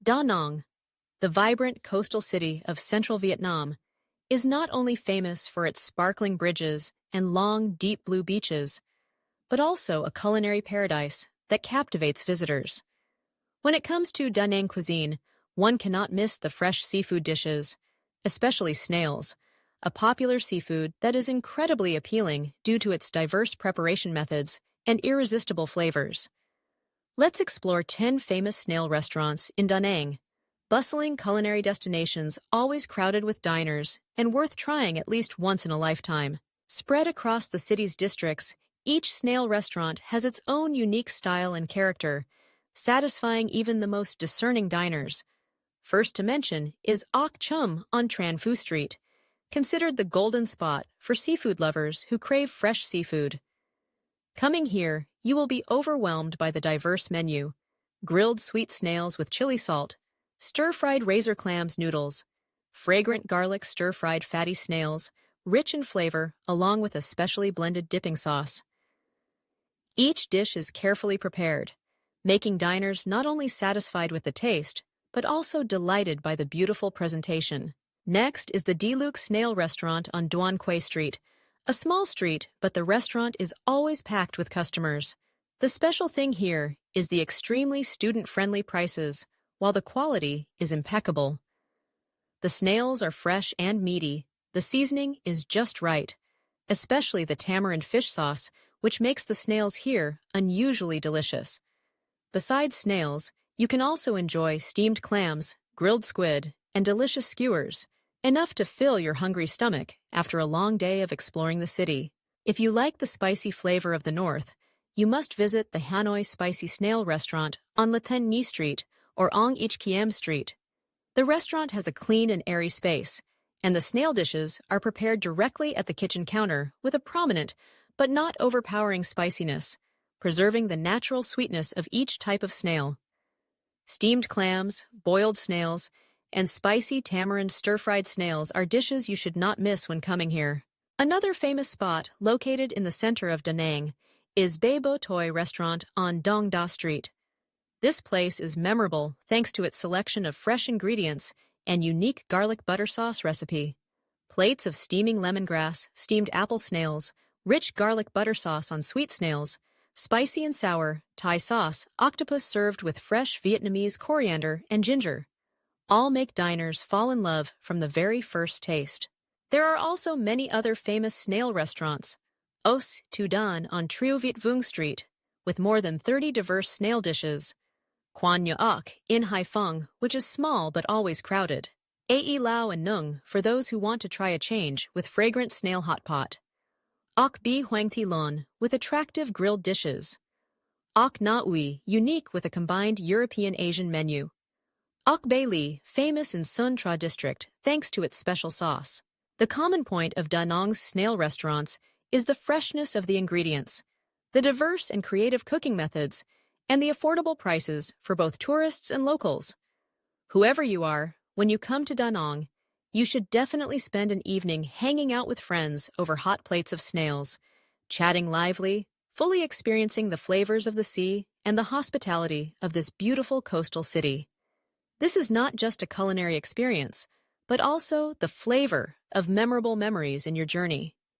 Da Nang, the vibrant coastal city of central Vietnam, is not only famous for its sparkling bridges and long, deep blue beaches, but also a culinary paradise that captivates visitors. When it comes to Da Nang cuisine, one cannot miss the fresh seafood dishes, especially snails, a popular seafood that is incredibly appealing due to its diverse preparation methods and irresistible flavors. Let's explore 10 famous snail restaurants in Da Nang, bustling culinary destinations always crowded with diners and worth trying at least once in a lifetime. Spread across the city's districts, each snail restaurant has its own unique style and character, satisfying even the most discerning diners. First to mention is Oc Chum on Tran Phu Street, considered the golden spot for seafood lovers who crave fresh seafood. Coming here, you will be overwhelmed by the diverse menu: grilled sweet snails with chili salt, stir-fried razor clams noodles, fragrant garlic stir-fried fatty snails, rich in flavor along with a specially blended dipping sauce. Each dish is carefully prepared, making diners not only satisfied with the taste, but also delighted by the beautiful presentation. Next is the Luoc Snail Restaurant on Duan Quay Street, a small street, but the restaurant is always packed with customers. The special thing here is the extremely student-friendly prices, while the quality is impeccable. The snails are fresh and meaty. The seasoning is just right, especially the tamarind fish sauce, which makes the snails here unusually delicious. Besides snails, you can also enjoy steamed clams, grilled squid, and delicious skewers, enough to fill your hungry stomach after a long day of exploring the city. If you like the spicy flavor of the north, you must visit the Hanoi Spicy Snail Restaurant on Le Thanh Nhi Street or Oc Chum Street. The restaurant has a clean and airy space, and the snail dishes are prepared directly at the kitchen counter with a prominent but not overpowering spiciness, preserving the natural sweetness of each type of snail. Steamed clams, boiled snails, and spicy tamarind stir-fried snails are dishes you should not miss when coming here. Another famous spot located in the center of Da Nang is Bo Toi restaurant on Dong Da Street. This place is memorable thanks to its selection of fresh ingredients and unique garlic butter sauce recipe. Plates of steaming lemongrass, steamed apple snails, rich garlic butter sauce on sweet snails, spicy and sour Thai sauce, octopus served with fresh Vietnamese coriander and ginger, all make diners fall in love from the very first taste. There are also many other famous snail restaurants: Oc Chum on Trio Viet Vuong Street, with more than 30 diverse snail dishes; Noi Oc in Hai Phong, which is small but always crowded; Ai Lao and Nung for those who want to try a change with fragrant snail hot pot; Oc Bi Hoang Thi Lon with attractive grilled dishes; Oc Na Ui, unique with a combined European-Asian menu; Oc Bay Li, famous in Sun Tra district thanks to its special sauce. The common point of Da Nang's snail restaurants is the freshness of the ingredients, the diverse and creative cooking methods, and the affordable prices for both tourists and locals. Whoever you are, when you come to Da Nang, you should definitely spend an evening hanging out with friends over hot plates of snails, chatting lively, fully experiencing the flavors of the sea and the hospitality of this beautiful coastal city. This is not just a culinary experience, but also the flavor of memorable memories in your journey.